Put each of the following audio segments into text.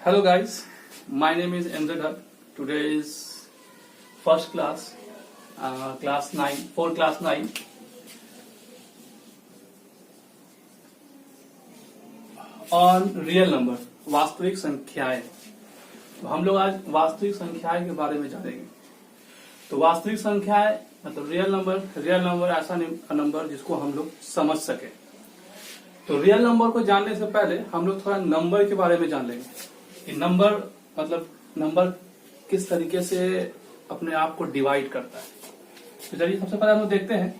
Hello guys, my name is Endra Dutt. Today is first class, class 9, for class 9. On real number, वास्तविक संख्याएं। तो हम लोग आज वास्तविक संख्याएं के बारे में जानेंगे। तो वास्तविक संख्याएं मतलब रियल नंबर ऐसा नंबर जिसको हम लोग समझ सके। तो रियल नंबर को जानने से पहले हम लोग थोड़ा नंबर के बारे में जान लेंगे कि नंबर मतलब नंबर किस तरीके से अपने आप को डिवाइड करता है। तो चलिए सबसे पहले हम लोग देखते हैं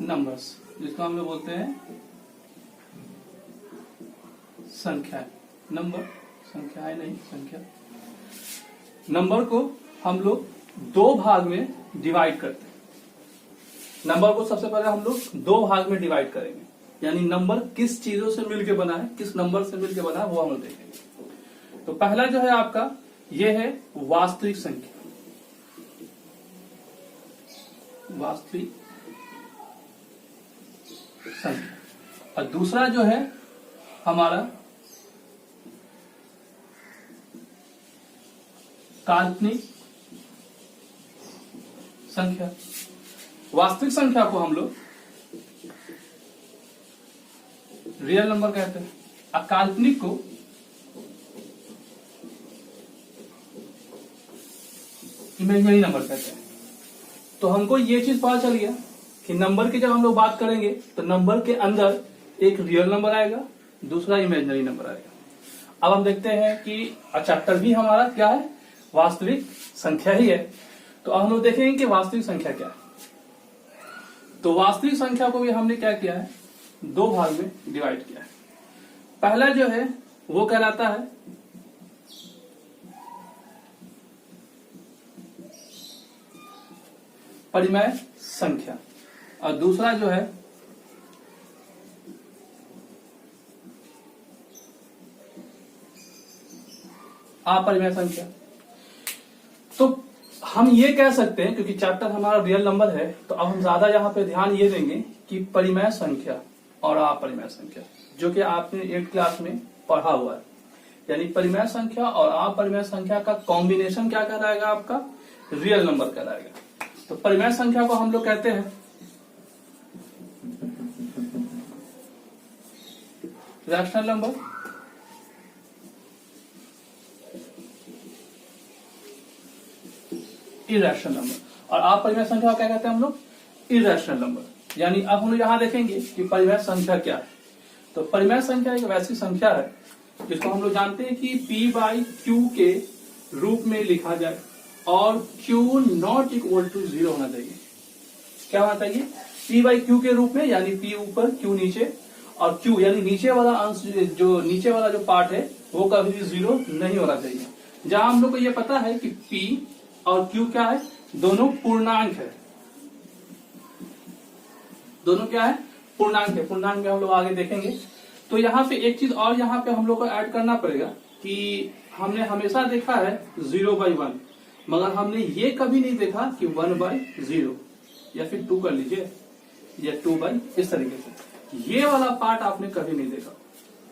नंबर्स जिसको हम लोग बोलते हैं संख्या। नंबर संख्याएं नहीं, संख्या। नंबर को हम लोग दो भाग में डिवाइड करते हैं। नंबर को सबसे पहले हम लोग दो भाग में डिवाइड करेंगे, यानी नंबर किस चीजों से मिलकर बना है, किस नंबर से मिलकर बना है वो हम लोग देखेंगे। तो पहला जो है आपका ये है वास्तविक संख्या। वास्तविक संख्या। और दूसरा जो है हमारा काल्पनिक संख्या। वास्तविक संख्या को हम लोग रियल नंबर कहते हैं, और काल्पनिक को इमेजिनरी नंबर कहते हैं। तो हमको ये चीज पता चल गया कि नंबर की जब हम लोग बात करेंगे तो नंबर के अंदर एक रियल नंबर आएगा, दूसरा इमेजिनरी नंबर आएगा। अब हम देखते हैं कि 75 भी हमारा क्या है, वास्तविक संख्या ही है। तो अब हम लोग देखेंगे कि वास्तविक संख्या क्या है। तो वास्तविक संख्या को भी हमने क्या किया है, दो भाग में डिवाइड किया है। पहला जो है वो कहलाता है परिमेय संख्या, और दूसरा जो है अपरिमेय संख्या। तो हम ये कह सकते हैं, क्योंकि चैप्टर हमारा रियल नंबर है, तो अब हम ज्यादा यहाँ पे ध्यान ये देंगे कि परिमेय संख्या और अपरिमेय संख्या, जो कि आपने 8th क्लास में पढ़ा हुआ है। यानी परिमेय संख्या और अपरिमेय संख्या का कॉम्बिनेशन क्या कहलाएगा, आपका रियल नंबर कहलाएगा। तो परिमेय संख्या को हम लोग कहते हैं रैशनल नंबर, इरेशनल नंबर, और अपरिमेय संख्या क्या कहते हैं हम लोग, इरेशनल नंबर। यानी अब हम लोग यहां देखेंगे कि परिमेय संख्या क्या है। तो परिमेय संख्या एक वैसी संख्या है जिसको हम लोग जानते हैं कि p/q के रूप में लिखा जाए और q नॉट इक्वल टू 0 होना चाहिए। क्या होना चाहिए, p/q के रूप में, यानी p ऊपर q नीचे, और q यानी नीचे वाला अंश, जो नीचे वाला जो पार्ट है वो कभी भी 0 नहीं होना चाहिए। जहां हम लोग को ये पता है कि p और q क्या है, दोनों पूर्णांक है। दोनों क्या है, पूर्णांक है। पूर्णांक में हम लोग आगे देखेंगे। तो यहाँ पे एक चीज और यहाँ पे हम लोग को ऐड करना पड़ेगा कि हमने हमेशा देखा है 0/1, मगर हमने ये कभी नहीं देखा कि 1/0, या फिर 2 कर लीजिए, या 2/ इस तरीके से। ये वाला पार्ट आपने कभी नहीं देखा,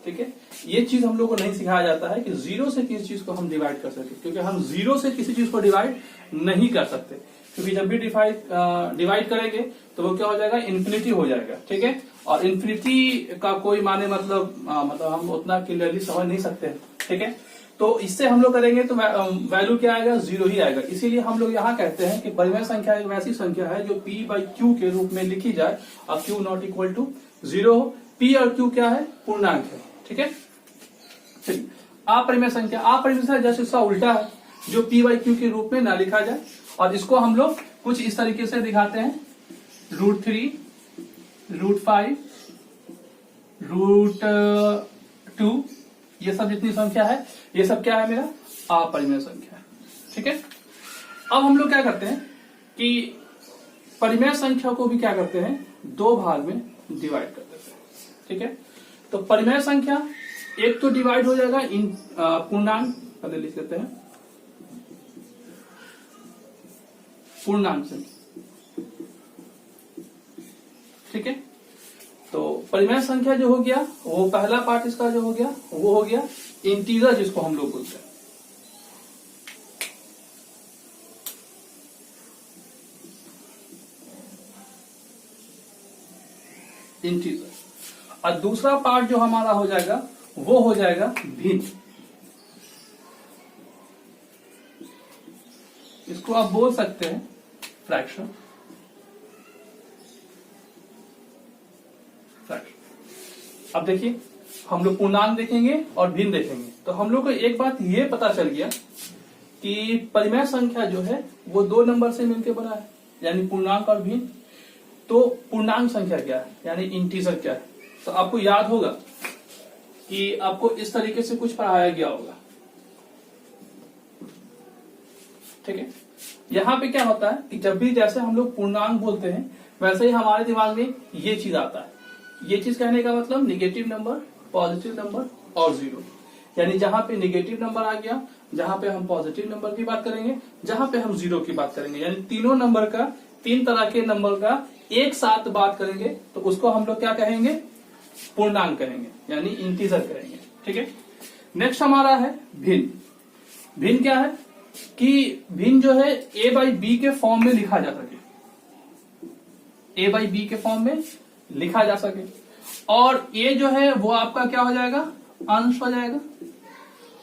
ठीक है। ये चीज हम लोग को नहीं सिखाया जाता है कि 0 से किसी चीज को हम डिवाइड कर सके, क्योंकि हम 0 से किसी चीज को डिवाइड नहीं कर सकते, क्योंकि जब भी डिवाइड करेंगे तो वो क्या हो जाएगा, इन्फिनिटी हो जाएगा, ठीक है। और इन्फिनिटी का कोई माने मतलब हम उतना क्लियरली समझ नहीं सकते, ठीक है। तो इससे हम लोग करेंगे तो वैल्यू क्या आएगा, 0 ही आएगा। इसीलिए हम लोग यहाँ कहते हैं कि परिमेय संख्या एक वैसी संख्या है जो p/q के रूप में लिखी जाए और q नॉट इक्वल टू 0 हो। p और q क्या है, पूर्णांक है, ठीक है। चलिए, अपरिमेय संख्या। अपरिमेय संख्या जैसे इसका उल्टा है, जो p/q के रूप में ना लिखा जाए, और इसको हम लोग कुछ इस तरीके से दिखाते हैं, √3, √5, √2, ये सब जितनी संख्या है ये सब क्या है, मेरा अपरिमेय संख्या है, ठीक है। अब हम लोग क्या करते हैं कि परिमेय संख्या को भी क्या करते हैं, दो भाग में डिवाइड कर देते हैं, ठीक है। तो परिमेय संख्या एक तो डिवाइड हो जाएगा इन पूर्णांक, पहले लिख देते हैं पूर्णांक संख्या, ठीक है। तो परिमेय संख्या जो हो गया वो पहला पार्ट इसका जो हो गया वो हो गया इंटीजर, जिसको हम लोग बोलते हैं। इंटीजर। और दूसरा पार्ट जो हमारा हो जाएगा वो हो जाएगा भिन्न। इसको आप बोल सकते हैं फ्रैक्शन। अब देखिए हम लोग पूर्णांक देखेंगे और भिन्न देखेंगे, तो हम लोग को एक बात ये पता चल गया कि परिमेय संख्या जो है वो दो नंबर से मिलकर बना है, यानी पूर्णांक और भिन्न। तो पूर्णांक संख्या क्या है, यानी इंटीजर क्या है। तो आपको याद होगा कि आपको इस तरीके से कुछ पढ़ाया गया होगा, ठीक है। यहाँ पे क्या होता है कि जब भी जैसे हम लोग पूर्णांक बोलते हैं वैसे ही हमारे दिमाग में ये चीज आता है। ये चीज कहने का मतलब निगेटिव नंबर, पॉजिटिव नंबर और जीरो, यानी जहां पे निगेटिव नंबर आ गया, जहां पे हम पॉजिटिव नंबर की बात करेंगे, जहां पे हम जीरो की बात करेंगे, यानी तीनों नंबर का, तीन तरह के नंबर का एक साथ बात करेंगे तो उसको हम लोग क्या कहेंगे, पूर्णांक कहेंगे, यानी इंटीजर कहेंगे, ठीक है। नेक्स्ट हमारा है भिन्न। भिन्न क्या है कि भिन्न जो है a बाई बी के फॉर्म में लिखा जा सके, a बाई बी के फॉर्म में लिखा जा सके, और ये जो है वो आपका क्या हो जाएगा, अंश हो जाएगा,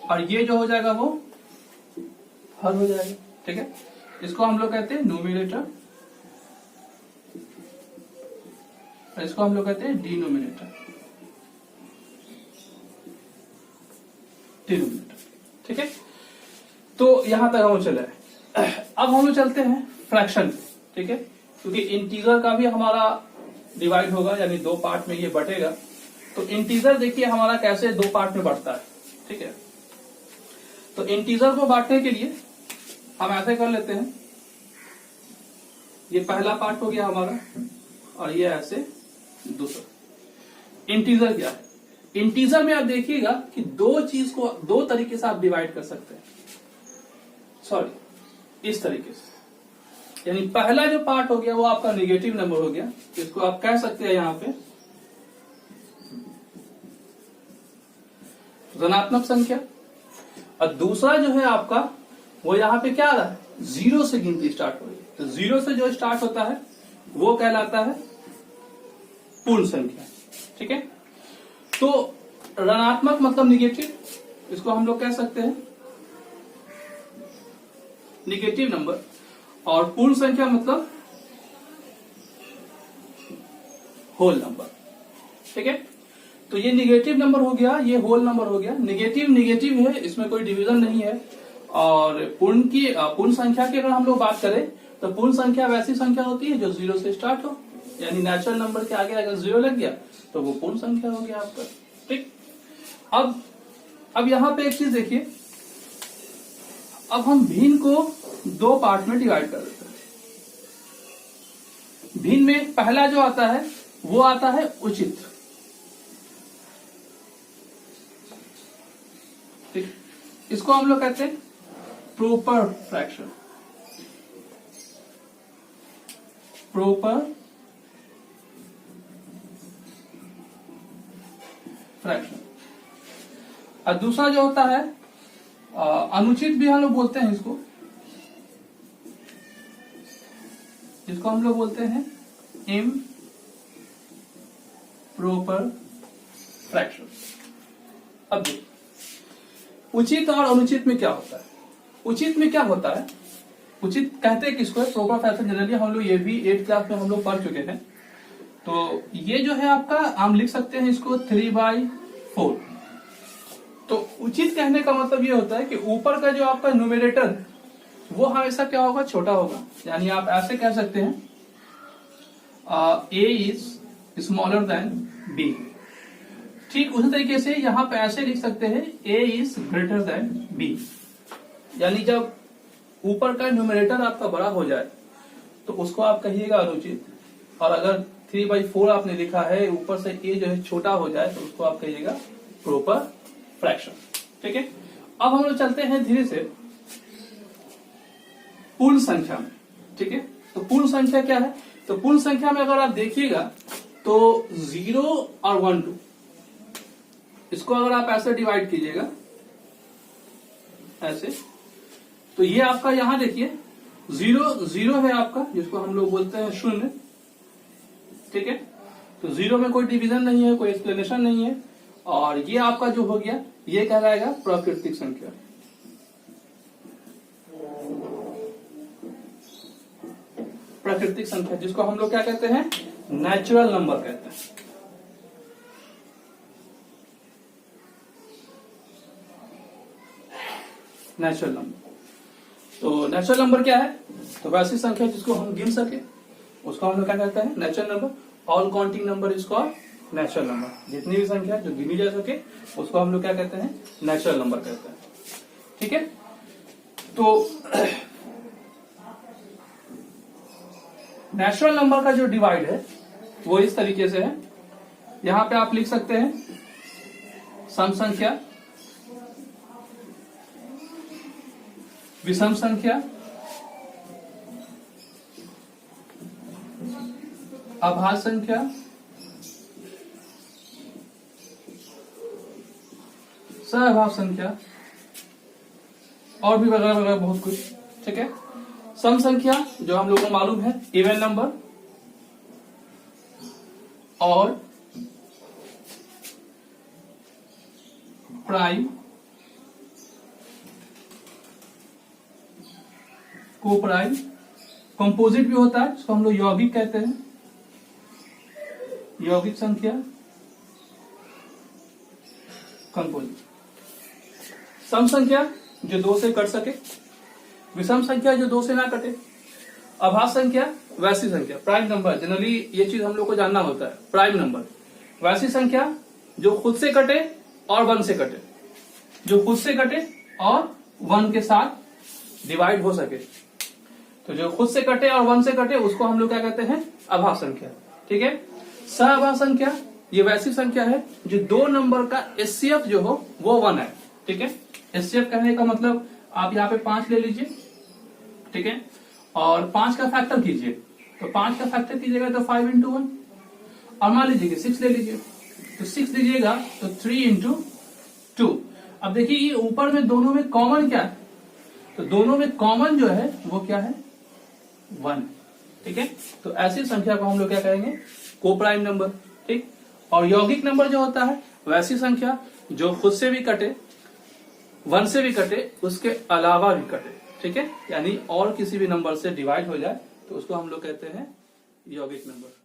और ये जो हो जाएगा वो हर हो जाएगा, ठीक है। इसको हम लोग कहते हैं न्यूमरेटर, इसको हम लोग कहते हैं डिनोमिनेटर, ठीक है। तो यहां तक हम चले। अब हम लोग चलते हैं फ्रैक्शन, ठीक है, क्योंकि इंटीजर का भी हमारा डिवाइड होगा, यानी दो पार्ट में ये बटेगा। तो इंटीजर देखिए हमारा कैसे दो पार्ट में बढ़ता है, ठीक है। तो इंटीजर को बांटने के लिए हम ऐसे कर लेते हैं, ये पहला पार्ट हो गया हमारा और ये ऐसे दूसरा। इंटीजर क्या है, इंटीजर में आप देखिएगा कि दो चीज को दो तरीके से आप डिवाइड कर सकते हैं, सॉरी इस तरीके से। यानी पहला जो पार्ट हो गया वो आपका नेगेटिव नंबर हो गया, इसको आप कह सकते हैं यहां पे ऋणात्मक संख्या, और दूसरा जो है आपका वो यहां पे क्या आ रहा है, जीरो से गिनती स्टार्ट हो रही है। तो जीरो से जो स्टार्ट होता है वो कहलाता है पूर्ण संख्या, ठीक है। तो ऋणात्मक मतलब निगेटिव, इसको हम लोग कह सकते हैं निगेटिव नंबर, और पूर्ण संख्या मतलब होल नंबर, ठीक है। तो ये निगेटिव नंबर हो गया, ये होल नंबर हो गया। निगेटिव निगेटिव है, इसमें कोई डिवीजन नहीं है। और पूर्ण संख्या की अगर हम लोग बात करें तो पूर्ण संख्या वैसी संख्या होती है जो जीरो से स्टार्ट हो, यानी नेचुरल नंबर के आगे अगर जीरो लग गया तो वो पूर्ण संख्या हो गया आपका, ठीक। अब यहां पे एक चीज देखिए, अब हम भिन्न को दो पार्ट में डिवाइड कर देते हैं। भिन्न में पहला जो आता है वो आता है उचित, ठीक। इसको हम लोग कहते हैं प्रॉपर फ्रैक्शन, प्रॉपर फ्रैक्शन। और दूसरा जो होता है अनुचित भी हम लोग बोलते हैं इसको, जिसको हम लोग बोलते हैं इम्प्रॉपर फ्रैक्शन। अब देखिए उचित और अनुचित में क्या होता है। उचित में क्या होता है, उचित कहते हैं किसको है, प्रॉपर फ्रैक्शन। जनरली हम लोग ये भी 8th क्लास में हम लोग पढ़ चुके हैं। तो ये जो है आपका हम लिख सकते हैं इसको 3/4। तो उचित कहने का मतलब ये होता है कि ऊपर का जो आपका न्यूमरेटर वो हमेशा क्या होगा, छोटा होगा। यानी आप ऐसे कह सकते हैं A is smaller than B। ठीक उसी तरीके से यहां पे ऐसे लिख सकते हैं A is greater than B। यानी जब ऊपर का न्यूमरेटर आपका बड़ा हो जाए तो उसको आप कहिएगा अनुचित, और अगर 3/4 आपने लिखा है ऊपर से A जो है छोटा हो जाए तो उसको आप कहिएगा प्रॉपर फ्रैक्शन, ठीक है। अब हम लोग चलते हैं धीरे से पूर्ण संख्या में, ठीक है। तो पूर्ण संख्या क्या है, तो पूर्ण संख्या में अगर आप देखिएगा तो 0 और 1 2 इसको अगर आप ऐसे डिवाइड कीजिएगा ऐसे, तो ये आपका यहां देखिए 0 है आपका, जिसको हम लोग बोलते हैं शून्य, ठीक है। तो 0 में कोई डिवीजन नहीं है, कोई एक्सप्लेनेशन नहीं है, और ये आपका जो हो गया ये कहलाएगा प्राकृतिक संख्या। प्राकृतिक संख्या जिसको हम लोग क्या कहते हैं, नेचुरल नंबर कहते हैं। नेचुरल नंबर, तो नेचुरल नंबर क्या है, तो वैसी संख्या जिसको हम गिन सके उसको हम लोग क्या कहते हैं, natural number. All counting number is called natural number. जितनी भी संख्या जो गिनी जा सके उसको हम लोग क्या कहते हैं, नेचुरल नंबर कहते हैं, ठीक है। तो नेचुरल नंबर का जो डिवाइड है वो इस तरीके से है। यहां पे आप लिख सकते हैं सम संख्या, विषम संख्या, अभाज्य संख्या, सहअभाज्य संख्या, और भी वगैरह वगैरह बहुत कुछ, ठीक है। सम संख्या जो हम लोगों को मालूम है इवन नंबर, और प्राइम, को प्राइम, कंपोजिट भी होता है जिसको हम लोग यौगिक कहते हैं, यौगिक संख्या, कंपोजिट। सम संख्या जो 2 से कट सके, विषम संख्या जो 2 से ना कटे, अभाज्य संख्या, वैसी संख्या, प्राइम नंबर। जनरली ये चीज हम लोग को जानना होता है, प्राइम नंबर। वैसी संख्या जो खुद से कटे और 1 से कटे, जो खुद से कटे और 1 के साथ डिवाइड हो सके। तो जो खुद से कटे और 1 से कटे उसको हम लोग क्या कहते हैं, अभाज्य संख्या, ठीक है। सहअभाज्य संख्या ये वैसी संख्या है जो 2 नंबर का एचसीएफ जो हो वो 1 है, ठीक है। एचसीएफ कहने का मतलब आप यहाँ पे 5 ले लीजिए, ठीक है, और 5 का फैक्टर कीजिए, तो 5 का फैक्टर कीजिएगा तो 5 into 1, और मान लीजिए कि 6 ले लीजिए, तो 6 लीजिएगा तो 3 into 2। अब देखिए ये ऊपर में दोनों में कॉमन क्या है, तो दोनों में कॉमन जो है वो क्या है, 1, ठीक है। तो ऐसी संख्या को हम लोग क्या कहेंगे, को प्राइम नंबर, ठीक। और यौगिक नंबर जो होता है वैसी संख्या जो खुद से भी कटे, 1 से भी कटे, उसके अलावा भी कटे, ठीक है। यानी और किसी भी नंबर से डिवाइड हो जाए तो उसको हम लोग कहते हैं यौगिक नंबर।